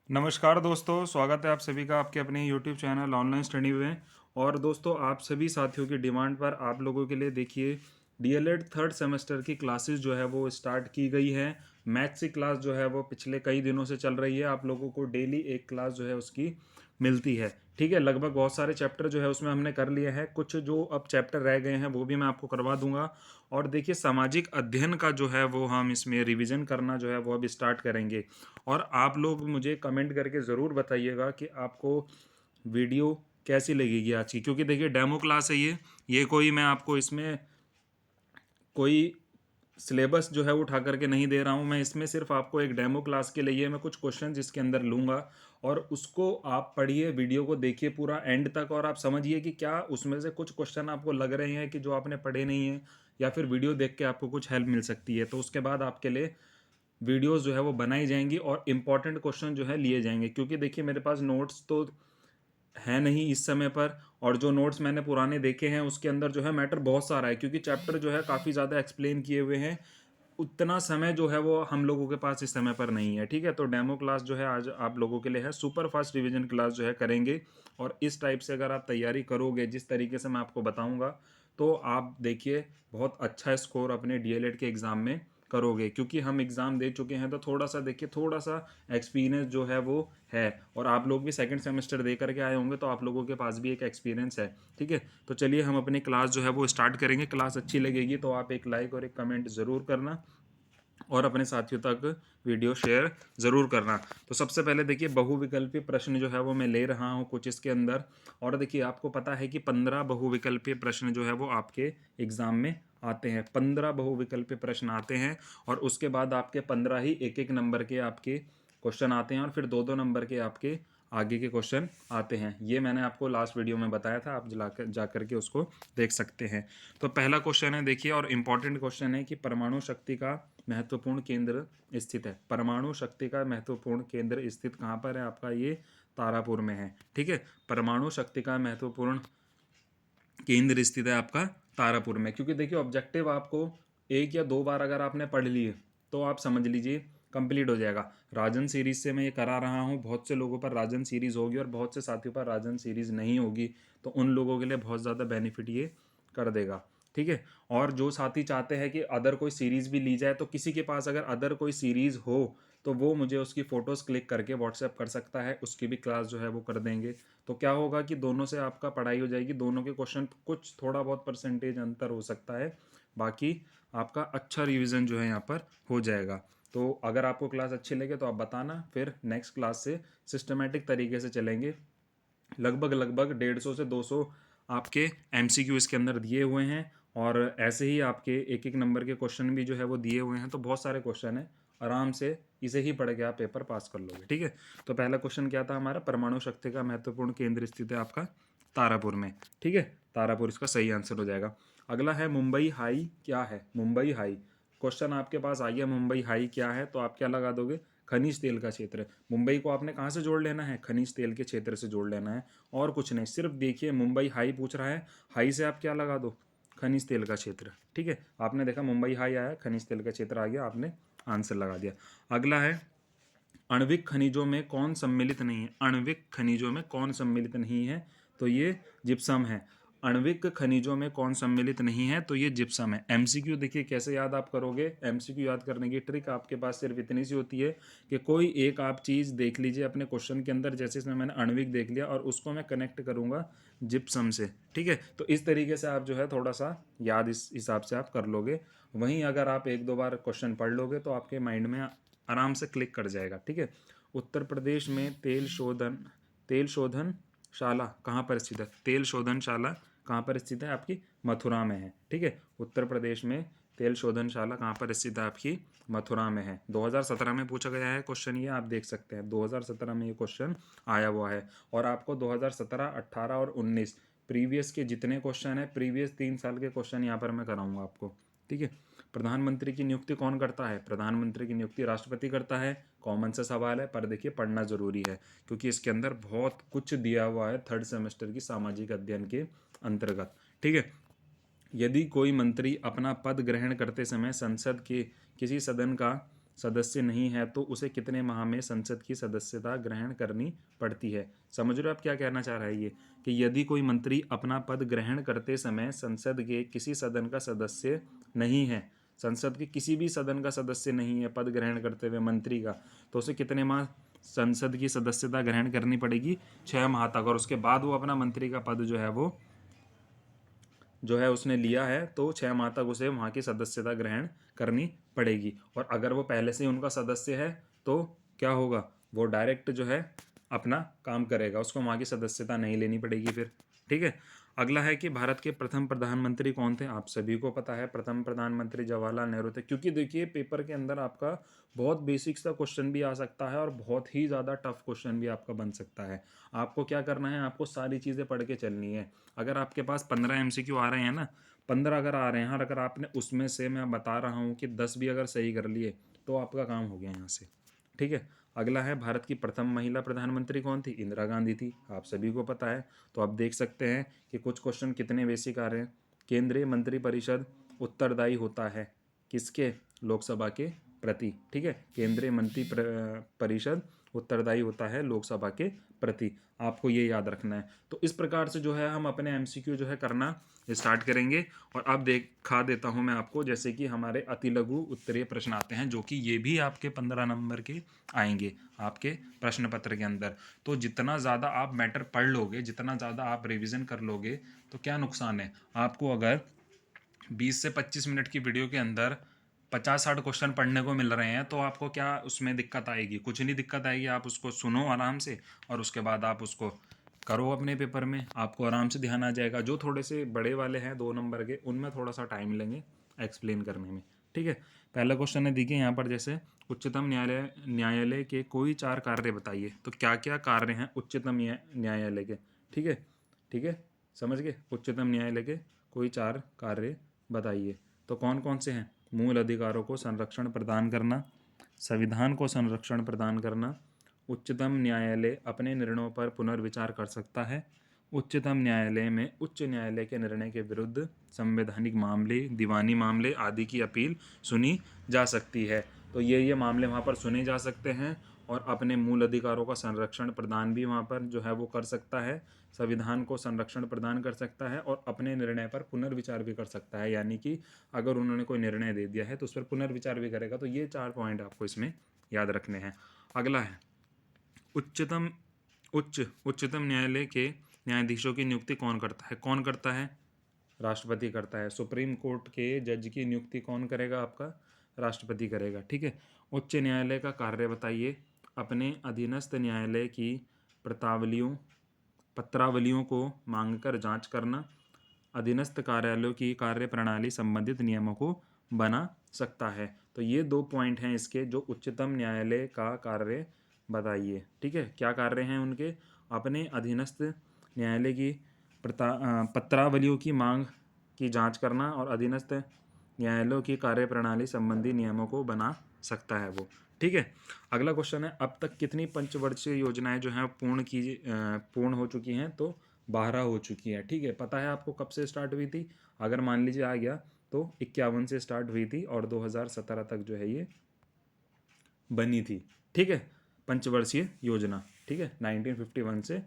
नमस्कार दोस्तों, स्वागत है आप सभी का आपके अपने यूट्यूब चैनल ऑनलाइन स्टडी में। और दोस्तों, आप सभी साथियों की डिमांड पर आप लोगों के लिए देखिए डीएलएड थर्ड सेमेस्टर की क्लासेस जो है वो स्टार्ट की गई है। मैथ्स की क्लास जो है वो पिछले कई दिनों से चल रही है। आप लोगों को डेली एक क्लास जो है उसकी मिलती है। ठीक है, लगभग बहुत सारे चैप्टर जो है उसमें हमने कर लिए हैं। कुछ जो अब चैप्टर रह गए हैं वो भी मैं आपको करवा दूंगा। और देखिए, सामाजिक अध्ययन का जो है वो हम इसमें रिवीजन करना जो है वो अब स्टार्ट करेंगे। और आप लोग मुझे कमेंट करके ज़रूर बताइएगा कि आपको वीडियो कैसी लगेगी आज की, क्योंकि देखिए डेमो क्लास है ये कोई मैं आपको इसमें कोई सिलेबस जो है वो उठा करके नहीं दे रहा हूँ। मैं इसमें सिर्फ आपको एक डेमो क्लास के लिए मैं कुछ क्वेश्चन जिसके अंदर लूँगा और उसको आप पढ़िए, वीडियो को देखिए पूरा एंड तक और आप समझिए कि क्या उसमें से कुछ क्वेश्चन आपको लग रहे हैं कि जो आपने पढ़े नहीं हैं, या फिर वीडियो देख के आपको कुछ हेल्प मिल सकती है। तो उसके बाद आपके लिए वीडियोस जो है वो बनाई जाएंगी और इम्पॉर्टेंट क्वेश्चन जो है लिए जाएंगे, क्योंकि देखिए मेरे पास नोट्स तो है नहीं इस समय पर। और जो नोट्स मैंने पुराने देखे हैं उसके अंदर जो है मैटर बहुत सारा है, क्योंकि चैप्टर जो है काफ़ी ज़्यादा एक्सप्लेन किए हुए हैं। उतना समय जो है वो हम लोगों के पास इस समय पर नहीं है। ठीक है, तो डेमो क्लास जो है आज आप लोगों के लिए है, सुपर फास्ट रिवीजन क्लास जो है करेंगे। और इस टाइप से अगर आप तैयारी करोगे जिस तरीके से मैं आपको बताऊंगा, तो आप देखिए बहुत अच्छा स्कोर अपने डीएलएड के एग्ज़ाम में करोगे, क्योंकि हम एग्ज़ाम दे चुके हैं। तो थोड़ा सा देखिए, थोड़ा सा एक्सपीरियंस जो है वो है। और आप लोग भी सेकंड सेमेस्टर दे करके आए होंगे, तो आप लोगों के पास भी एक एक्सपीरियंस है। ठीक है, तो चलिए हम अपनी क्लास जो है वो स्टार्ट करेंगे। क्लास अच्छी लगेगी तो आप एक लाइक और एक कमेंट ज़रूर करना और अपने साथियों तक वीडियो शेयर ज़रूर करना। तो सबसे पहले देखिए, बहुविकल्पीय प्रश्न जो है वो मैं ले रहा हूँ कुछ इसके अंदर। और देखिए, आपको पता है कि 15 बहुविकल्पीय प्रश्न जो है वो आपके एग्ज़ाम में आते हैं। 15 बहुविकल्पीय प्रश्न आते हैं और उसके बाद आपके 15 ही एक एक नंबर के आपके क्वेश्चन आते हैं और फिर दो दो नंबर के आपके आगे के क्वेश्चन आते हैं। ये मैंने आपको लास्ट वीडियो में बताया था, आप जा करके उसको देख सकते हैं। तो पहला क्वेश्चन है देखिए, और इम्पॉर्टेंट क्वेश्चन है कि परमाणु शक्ति का महत्वपूर्ण केंद्र स्थित है। परमाणु शक्ति का महत्वपूर्ण केंद्र स्थित कहाँ पर है आपका? ये तारापुर में है। ठीक है, परमाणु शक्ति का महत्वपूर्ण केंद्र स्थित है आपका तारापुर में। क्योंकि देखिए, ऑब्जेक्टिव आपको एक या दो बार अगर आपने पढ़ लिए तो आप समझ लीजिए कंप्लीट हो जाएगा। राजन सीरीज से मैं ये करा रहा हूँ, बहुत से लोगों पर राजन सीरीज होगी और बहुत से साथियों पर राजन सीरीज नहीं होगी। तो उन लोगों के लिए बहुत ज़्यादा बेनिफिट ये कर देगा। ठीक है, और जो साथी चाहते हैं कि अदर कोई सीरीज़ भी ली जाए, तो किसी के पास अगर अदर कोई सीरीज़ हो तो वो मुझे उसकी फ़ोटोज़ क्लिक करके व्हाट्सएप कर सकता है, उसकी भी क्लास जो है वो कर देंगे। तो क्या होगा कि दोनों से आपका पढ़ाई हो जाएगी, दोनों के क्वेश्चन कुछ थोड़ा बहुत परसेंटेज अंतर हो सकता है, बाकी आपका अच्छा रिवीजन जो है यहाँ पर हो जाएगा। तो अगर आपको क्लास अच्छी लगे तो आप बताना, फिर नेक्स्ट क्लास से सिस्टमेटिक तरीके से चलेंगे। लगभग लगभग 150 से 200 आपके एमसीक्यू इसके अंदर दिए हुए हैं और ऐसे ही आपके एक एक नंबर के क्वेश्चन भी जो है वो दिए हुए हैं। तो बहुत सारे क्वेश्चन हैं, आराम से इसे ही पढ़ के आप पेपर पास कर लोगे। ठीक है, तो पहला क्वेश्चन क्या था हमारा? परमाणु शक्ति का महत्वपूर्ण केंद्र स्थित है आपका तारापुर में। ठीक है, तारापुर इसका सही आंसर हो जाएगा। अगला है मुंबई हाई क्या है? मुंबई हाई क्वेश्चन आपके पास आई है, मुंबई हाई क्या है? तो आप क्या लगा दोगे? खनिज तेल का क्षेत्र। मुंबई को आपने कहाँ से जोड़ लेना है? खनिज तेल के क्षेत्र से जोड़ लेना है और कुछ नहीं। सिर्फ देखिए, मुंबई हाई पूछ रहा है, हाई से आप क्या लगा दो? खनिज तेल का क्षेत्र। ठीक है, आपने देखा मुंबई हाई आया, खनिज तेल का क्षेत्र आ गया, आपने आंसर लगा दिया। अगला है, आणविक खनिजों में कौन सम्मिलित नहीं है? आणविक खनिजों में कौन सम्मिलित नहीं है? तो ये जिप्सम है। आणविक खनिजों में कौन सम्मिलित नहीं है? तो ये जिप्सम है। एमसीक्यू देखिए कैसे याद आप करोगे। एमसीक्यू याद करने की ट्रिक आपके पास सिर्फ इतनी सी होती है कि कोई एक आप चीज़ देख लीजिए अपने क्वेश्चन के अंदर, जैसे इसमें मैंने आणविक देख लिया और उसको मैं कनेक्ट करूंगा जिप्सम से। ठीक है, तो इस तरीके से आप जो है थोड़ा सा याद इस हिसाब से आप कर लोगे। वहीं अगर आप एक दो बार क्वेश्चन पढ़ लोगे तो आपके माइंड में आराम से क्लिक कर जाएगा। ठीक है, उत्तर प्रदेश में तेल शोधनशाला कहाँ पर स्थित है? तेल शोधनशाला कहाँ पर स्थित है? आपकी मथुरा में है। ठीक है, उत्तर प्रदेश में तेल शोधनशाला कहाँ पर स्थित है? आपकी मथुरा में है। 2017 में पूछा गया है क्वेश्चन, ये आप देख सकते हैं 2017 में ये क्वेश्चन आया हुआ है। और आपको 2017, 18 और 19 प्रीवियस के जितने क्वेश्चन है, प्रीवियस 3 साल के क्वेश्चन यहाँ पर मैं कराऊंगा आपको। ठीक है, प्रधानमंत्री की नियुक्ति कौन करता है? प्रधानमंत्री की नियुक्ति राष्ट्रपति करता है। कॉमन सा सवाल है, पर देखिए पढ़ना जरूरी है, क्योंकि इसके अंदर बहुत कुछ दिया हुआ है थर्ड सेमेस्टर की सामाजिक अध्ययन के अंतर्गत। ठीक है, यदि कोई मंत्री अपना पद ग्रहण करते समय संसद के किसी सदन का सदस्य नहीं है तो उसे कितने माह में संसद की सदस्यता ग्रहण करनी पड़ती है। समझ रहे हो आप क्या कहना चाह रहा है ये, कि यदि कोई मंत्री अपना पद ग्रहण करते समय संसद के किसी सदन का सदस्य नहीं है, संसद के किसी भी सदन का सदस्य नहीं है पद ग्रहण करते हुए मंत्री का, तो उसे कितने माह संसद की सदस्यता ग्रहण करनी पड़ेगी? 6 माह तक। और उसके बाद वो अपना मंत्री का पद जो है उसने लिया है तो 6 माह तक उसे वहाँ की सदस्यता ग्रहण करनी पड़ेगी। और अगर वो पहले से ही उनका सदस्य है तो क्या होगा, वो डायरेक्ट जो है अपना काम करेगा, उसको वहाँ की सदस्यता नहीं लेनी पड़ेगी फिर। ठीक है। अगला है कि भारत के प्रथम प्रधानमंत्री कौन थे? आप सभी को पता है, प्रथम प्रधानमंत्री जवाहरलाल नेहरू थे। क्योंकि देखिए पेपर के अंदर आपका बहुत बेसिक सा क्वेश्चन भी आ सकता है और बहुत ही ज़्यादा टफ क्वेश्चन भी आपका बन सकता है। आपको क्या करना है, आपको सारी चीज़ें पढ़ के चलनी है। अगर आपके पास 15 MCQ आ रहे हैं ना, 15 अगर आ रहे हैं और अगर आपने उसमें से, मैं बता रहा हूँ कि 10 भी अगर सही कर लिए तो आपका काम हो गया यहाँ से। ठीक है। अगला है, भारत की प्रथम महिला प्रधानमंत्री कौन थी? इंदिरा गांधी थी, आप सभी को पता है। तो आप देख सकते हैं कि कुछ क्वेश्चन कितने बेसिक आ रहे हैं। केंद्रीय मंत्रिपरिषद उत्तरदायी होता है किसके? लोकसभा के प्रति। ठीक है, केंद्रीय मंत्री परिषद उत्तरदायी होता है लोकसभा के प्रति, आपको ये याद रखना है। तो इस प्रकार से जो है हम अपने एमसीक्यू जो है करना स्टार्ट करेंगे। और अब दिखा देता हूँ मैं आपको, जैसे कि हमारे अति लघु उत्तरीय प्रश्न आते हैं, जो कि ये भी आपके 15 नंबर के आएंगे आपके प्रश्न पत्र के अंदर। तो जितना ज़्यादा आप मैटर पढ़ लोगे, जितना ज़्यादा आप रिवीजन कर लोगे, तो क्या नुकसान है आपको? अगर 20 से 25 मिनट की वीडियो के अंदर 50-60 क्वेश्चन पढ़ने को मिल रहे हैं तो आपको क्या उसमें दिक्कत आएगी? कुछ नहीं दिक्कत आएगी। आप उसको सुनो आराम से और उसके बाद आप उसको करो अपने पेपर में, आपको आराम से ध्यान आ जाएगा। जो थोड़े से बड़े वाले हैं 2 नंबर के, उनमें थोड़ा सा टाइम लेंगे एक्सप्लेन करने में। ठीक है। पहला क्वेश्चन है, देखिए यहाँ पर, जैसे उच्चतम न्यायालय के कोई 4 कार्य बताइए। तो क्या क्या कार्य हैं उच्चतम न्यायालय के? ठीक है, ठीक है, समझ गए? उच्चतम न्यायालय के कोई 4 कार्य बताइए। तो कौन कौन से हैं? मूल अधिकारों को संरक्षण प्रदान करना, संविधान को संरक्षण प्रदान करना, उच्चतम न्यायालय अपने निर्णयों पर पुनर्विचार कर सकता है, उच्चतम न्यायालय में उच्च न्यायालय के निर्णय के विरुद्ध संवैधानिक मामले, दीवानी मामले आदि की अपील सुनी जा सकती है। तो ये मामले वहाँ पर सुने जा सकते हैं और अपने मूल अधिकारों का संरक्षण प्रदान भी वहाँ पर जो है वो कर सकता है, संविधान को संरक्षण प्रदान कर सकता है और अपने निर्णय पर पुनर्विचार भी कर सकता है। यानी कि अगर उन्होंने कोई निर्णय दे दिया है तो उस पर पुनर्विचार भी करेगा। तो ये 4 पॉइंट आपको इसमें याद रखने हैं। अगला है, उच्चतम न्यायालय के न्यायाधीशों की नियुक्ति कौन करता है? कौन करता है? राष्ट्रपति करता है। सुप्रीम कोर्ट के जज की नियुक्ति कौन करेगा? आपका राष्ट्रपति करेगा। ठीक है। उच्च न्यायालय का कार्य बताइए। अपने अधीनस्थ न्यायालय की पत्रावलियों को मांगकर जांच करना, अधीनस्थ कार्यालयों की कार्य प्रणाली संबंधित नियमों को बना सकता है। तो ये 2 पॉइंट हैं इसके, जो उच्चतम न्यायालय का कार्य बताइए। ठीक है, क्या कार्य हैं उनके? अपने अधीनस्थ न्यायालय की पत्रावलियों की मांग की जांच करना और अधीनस्थ न्यायालयों की कार्यप्रणाली संबंधी नियमों को बना सकता है वो। ठीक है। अगला क्वेश्चन है, अब तक कितनी पंचवर्षीय योजनाएं जो हैं पूर्ण हो चुकी हैं? तो 12 हो चुकी हैं। ठीक है। पता है आपको कब से स्टार्ट हुई थी? अगर मान लीजिए आ गया तो 51 से स्टार्ट हुई थी और 2017 तक जो है ये बनी थी। ठीक है, पंचवर्षीय योजना। ठीक है, 1951 से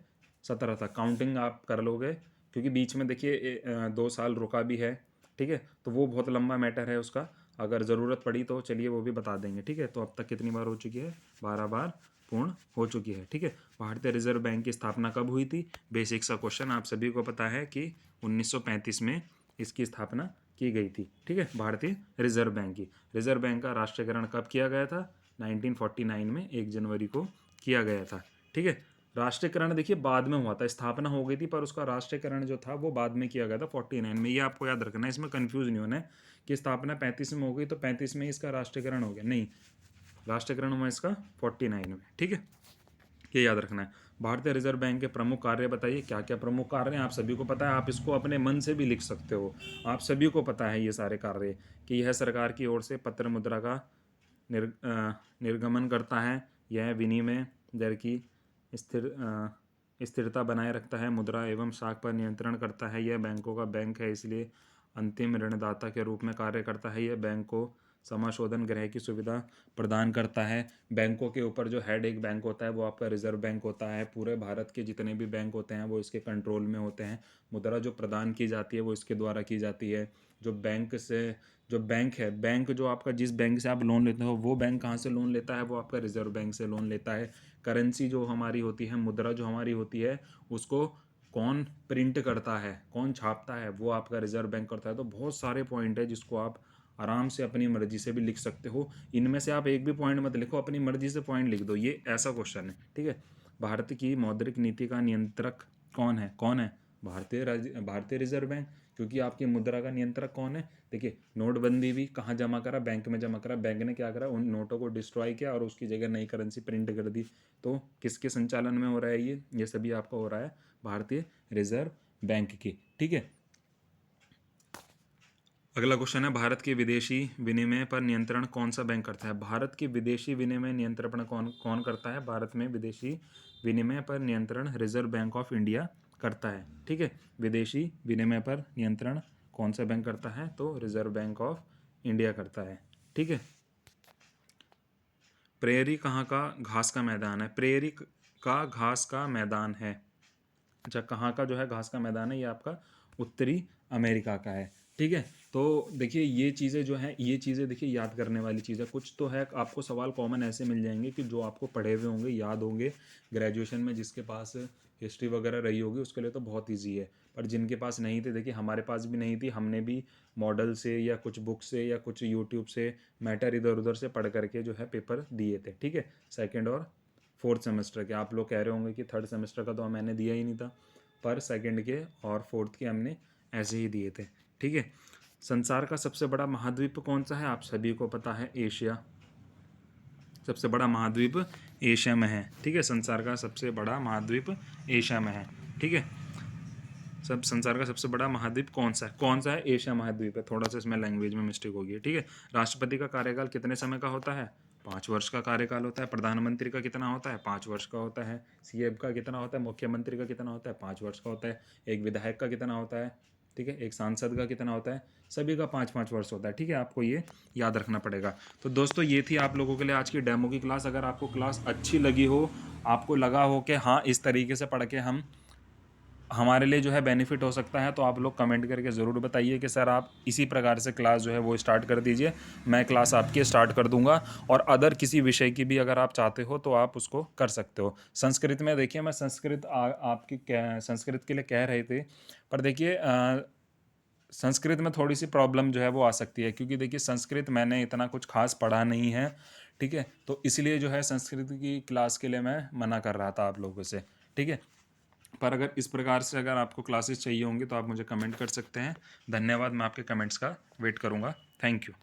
17 तक काउंटिंग आप कर लोगे, क्योंकि बीच में देखिए 2 साल रुका भी है। ठीक है, तो वो बहुत लंबा मैटर है उसका, अगर ज़रूरत पड़ी तो चलिए वो भी बता देंगे। ठीक है, तो अब तक कितनी बार हो चुकी है? 12 बार पूर्ण हो चुकी है। ठीक है। भारतीय रिजर्व बैंक की स्थापना कब हुई थी? बेसिक सा क्वेश्चन, आप सभी को पता है कि 1935 में इसकी स्थापना की गई थी। ठीक है, भारतीय रिजर्व बैंक की। रिजर्व बैंक का राष्ट्रीयकरण कब किया गया था? 1949 में 1 जनवरी को किया गया था। ठीक है। राष्ट्रीयकरण देखिए बाद में हुआ था, स्थापना हो गई थी पर उसका राष्ट्रीयकरण जो था वो बाद में किया गया था 49 में। ये आपको याद रखना है, इसमें कंफ्यूज नहीं होना है कि स्थापना 35 में हो गई तो 35 में इसका राष्ट्रीयकरण हो गया, नहीं, राष्ट्रीयकरण हुआ इसका 49 में। ठीक है, ये याद रखना है। भारतीय रिजर्व बैंक के प्रमुख कार्य बताइए। क्या क्या प्रमुख कार्य हैं? आप सभी को पता है, आप इसको अपने मन से भी लिख सकते हो। आप सभी को पता है ये सारे कार्य, कि यह सरकार की ओर से पत्र मुद्रा का निर्गमन करता है, यह विनिमय दर की स्थिरता बनाए रखता है, मुद्रा एवं शाख पर नियंत्रण करता है, यह बैंकों का बैंक है इसलिए अंतिम ऋणदाता के रूप में कार्य करता है, यह बैंक को समाशोधन ग्रह की सुविधा प्रदान करता है। बैंकों के ऊपर जो हेड एक बैंक होता है वो आपका रिजर्व बैंक होता है। पूरे भारत के जितने भी बैंक होते हैं वो इसके कंट्रोल में होते हैं। मुद्रा जो प्रदान की जाती है वो इसके द्वारा की जाती है। जो बैंक से जो बैंक है, बैंक जो आपका जिस बैंक से आप लोन लेते हो वो बैंक कहाँ से लोन लेता है, वो आपका रिजर्व बैंक से लोन लेता है। करेंसी जो हमारी होती है, मुद्रा जो हमारी होती है, उसको कौन प्रिंट करता है, कौन छापता है, वो आपका रिजर्व बैंक करता है। तो बहुत सारे पॉइंट है जिसको आप आराम से अपनी मर्जी से भी लिख सकते हो। इनमें से आप एक भी पॉइंट मत लिखो, अपनी मर्जी से पॉइंट लिख दो, ये ऐसा क्वेश्चन है। ठीक है। भारत की मौद्रिक नीति का नियंत्रक कौन है? कौन है? भारतीय रिजर्व बैंक। क्योंकि आपकी मुद्रा का नियंत्रक कौन है? देखिए, नोटबंदी भी कहाँ जमा करा? बैंक में जमा करा। बैंक ने क्या करा? उन नोटों को डिस्ट्रॉय किया और उसकी जगह नई करेंसी प्रिंट कर दी। तो किसके संचालन में हो रहा है ये सभी आपका हो रहा है भारतीय रिजर्व बैंक की। ठीक है। अगला क्वेश्चन है, भारत के विदेशी विनिमय पर नियंत्रण कौन सा बैंक करता है? भारत के विदेशी विनिमय नियंत्रण कौन कौन करता है? भारत में विदेशी विनिमय पर नियंत्रण रिजर्व बैंक ऑफ इंडिया करता है। ठीक है। विदेशी विनिमय पर नियंत्रण कौन सा बैंक करता है? तो रिजर्व बैंक ऑफ इंडिया करता है। ठीक है। प्रेयरी कहाँ का घास का मैदान है? प्रेयरी का घास का मैदान है। अच्छा, कहाँ का जो है घास का मैदान है? ये आपका उत्तरी अमेरिका का है। ठीक है। तो देखिए, ये चीज़ें जो हैं, ये चीज़ें देखिए याद करने वाली चीज़ है। कुछ तो है, आपको सवाल कॉमन ऐसे मिल जाएंगे कि जो आपको पढ़े हुए होंगे, याद होंगे ग्रेजुएशन में। जिसके पास हिस्ट्री वगैरह रही होगी उसके लिए तो बहुत ईजी है। पर जिनके पास नहीं थे, देखिए हमारे पास भी नहीं थी, हमने भी मॉडल से या कुछ बुक से या कुछ यूट्यूब से मैटर इधर उधर से पढ़ करके जो है पेपर दिए थे। ठीक है। सेकेंड और फोर्थ सेमेस्टर के। आप लोग कह रहे होंगे कि थर्ड सेमेस्टर का तो मैंने दिया ही नहीं था, पर सेकंड के और फोर्थ के हमने ऐसे ही दिए थे। ठीक है। संसार का सबसे बड़ा महाद्वीप कौन सा है? आप सभी को पता है, एशिया। सबसे बड़ा महाद्वीप एशिया में है। ठीक है। संसार का सबसे बड़ा महाद्वीप एशिया में है। ठीक है। संसार का सबसे बड़ा महाद्वीप कौन सा है? कौन सा है? एशिया महाद्वीप है। थोड़ा सा इसमें लैंग्वेज में मिस्टेक होगी है। ठीक है। राष्ट्रपति का कार्यकाल कितने समय का होता है? 5 वर्ष का कार्यकाल होता है। प्रधानमंत्री का कितना होता है? 5 वर्ष का होता है। सीएम का कितना होता है? मुख्यमंत्री का कितना होता है? 5 वर्ष का होता है। एक विधायक का कितना होता है? ठीक है। एक सांसद का कितना होता है? सभी का 5-5 वर्ष होता है। ठीक है। आपको ये याद रखना पड़ेगा। तो दोस्तों, ये थी आप लोगों के लिए आज की डेमो की क्लास। अगर आपको क्लास अच्छी लगी हो, आपको लगा हो कि हाँ इस तरीके से पढ़ के हमारे लिए जो है बेनिफिट हो सकता है, तो आप लोग कमेंट करके ज़रूर बताइए कि सर आप इसी प्रकार से क्लास जो है वो स्टार्ट कर दीजिए। मैं क्लास आपकी स्टार्ट कर दूंगा। और अदर किसी विषय की भी अगर आप चाहते हो तो आप उसको कर सकते हो। संस्कृत में देखिए, मैं संस्कृत आपकी संस्कृत के लिए कह रहे थे, पर देखिए संस्कृत में थोड़ी सी प्रॉब्लम जो है वो आ सकती है, क्योंकि देखिए संस्कृत मैंने इतना कुछ खास पढ़ा नहीं है। ठीक है। तो इसलिए जो है संस्कृत की क्लास के लिए मैं मना कर रहा था आप लोगों से। ठीक है। पर अगर इस प्रकार से अगर आपको क्लासेस चाहिए होंगी तो आप मुझे कमेंट कर सकते हैं। धन्यवाद। मैं आपके कमेंट्स का वेट करूँगा। Thank you.